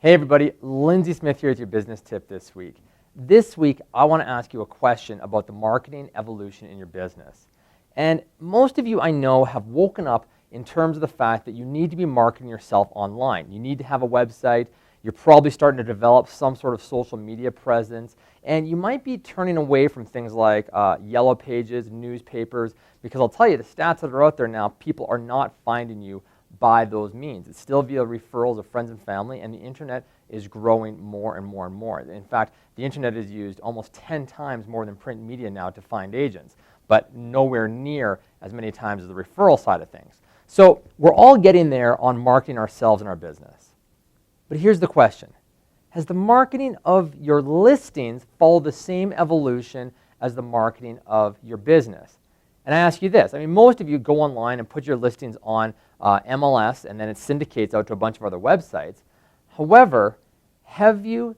Hey everybody, Lindsey Smith here with your business tip this week. This week, I want to ask you a question about the marketing evolution in your business. And most of you I know have woken up in terms of the fact that you need to be marketing yourself online. You need to have a website, you're probably starting to develop some sort of social media presence, and you might be turning away from things like yellow pages, newspapers, because I'll tell you, the stats that are out there now, people are not finding you by those means. It's still via referrals of friends and family, and the internet is growing more and more and more. In fact, the internet is used almost 10 times more than print media now to find agents, but nowhere near as many times as the referral side of things. So we're all getting there on marketing ourselves and our business. But here's the question. Has the marketing of your listings followed the same evolution as the marketing of your business? And I ask you this, most of you go online and put your listings on MLS, and then it syndicates out to a bunch of other websites. However, have you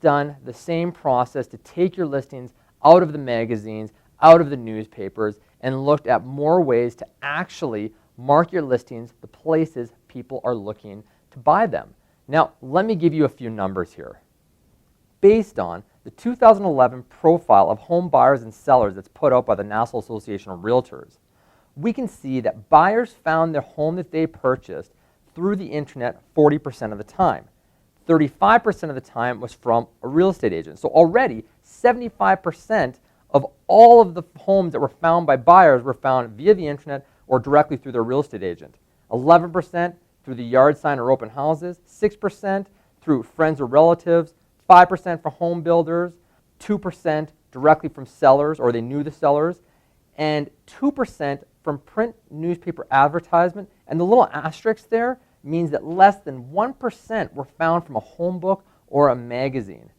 done the same process to take your listings out of the magazines, out of the newspapers, and looked at more ways to actually mark your listings the places people are looking to buy them? Now, let me give you a few numbers here. Based on the 2011 profile of home buyers and sellers that's put out by the National Association of Realtors, we can see that buyers found their home that they purchased through the internet 40% of the time. 35% of the time was from a real estate agent. So already 75% of all of the homes that were found by buyers were found via the internet or directly through their real estate agent. 11% through the yard sign or open houses, 6% through friends or relatives, 5% for home builders, 2% directly from sellers or they knew the sellers, and 2% from print newspaper advertisement. And the little asterisk there means that less than 1% were found from a home book or a magazine.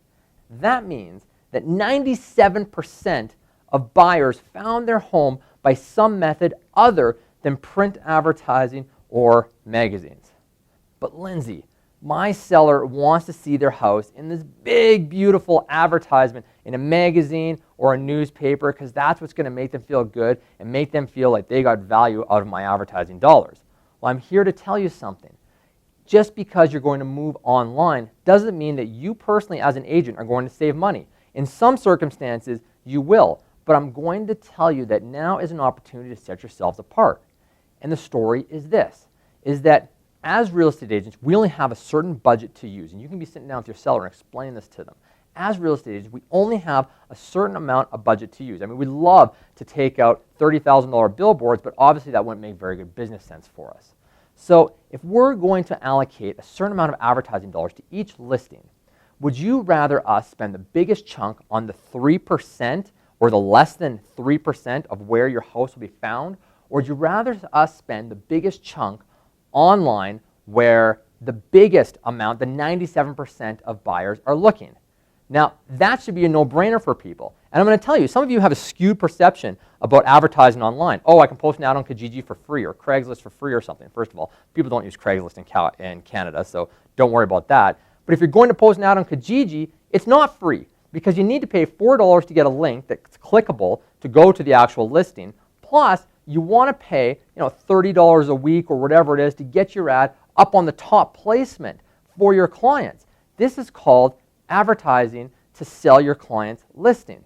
That means that 97% of buyers found their home by some method other than print advertising or magazines. But Lindsey, my seller wants to see their house in this big, beautiful advertisement in a magazine or a newspaper because that's what's going to make them feel good and make them feel like they got value out of my advertising dollars. Well, I'm here to tell you something. Just because you're going to move online doesn't mean that you personally as an agent are going to save money. In some circumstances, you will, but I'm going to tell you that now is an opportunity to set yourselves apart. And the story is this, is that as real estate agents, we only have a certain budget to use, and you can be sitting down with your seller and explaining this to them. As real estate agents, we only have a certain amount of budget to use. We'd love to take out $30,000 billboards, but obviously that wouldn't make very good business sense for us. So if we're going to allocate a certain amount of advertising dollars to each listing, would you rather us spend the biggest chunk on the 3% or the less than 3% of where your house will be found, or would you rather us spend the biggest chunk online where the biggest amount, the 97% of buyers are looking? Now, that should be a no-brainer for people. And I'm going to tell you, some of you have a skewed perception about advertising online. Oh, I can post an ad on Kijiji for free or Craigslist for free or something. First of all, people don't use Craigslist in Canada, so don't worry about that. But if you're going to post an ad on Kijiji, it's not free because you need to pay $4 to get a link that's clickable to go to the actual listing. Plus, you want to pay $30 a week or whatever it is to get your ad up on the top placement for your clients. This is called advertising to sell your client's listing.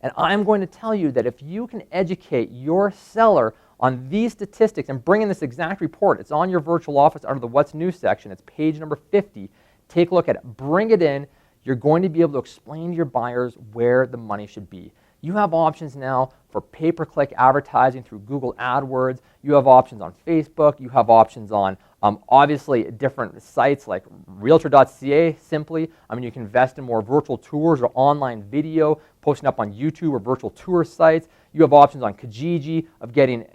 And I'm going to tell you that if you can educate your seller on these statistics and bring in this exact report, it's on your virtual office under the What's New section, it's page number 50, take a look at it, bring it in, you're going to be able to explain to your buyers where the money should be. You have options now for pay-per-click advertising through Google AdWords. You have options on Facebook. You have options on, obviously, different sites like Realtor.ca simply. You can invest in more virtual tours or online video, posting up on YouTube or virtual tour sites. You have options on Kijiji of getting,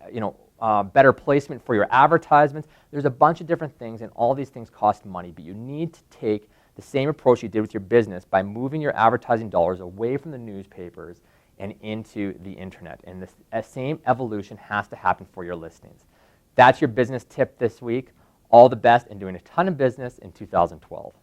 better placement for your advertisements. There's a bunch of different things, and all these things cost money, but you need to take the same approach you did with your business by moving your advertising dollars away from the newspapers and into the internet. And this same evolution has to happen for your listings. That's your business tip this week. All the best and doing a ton of business in 2012.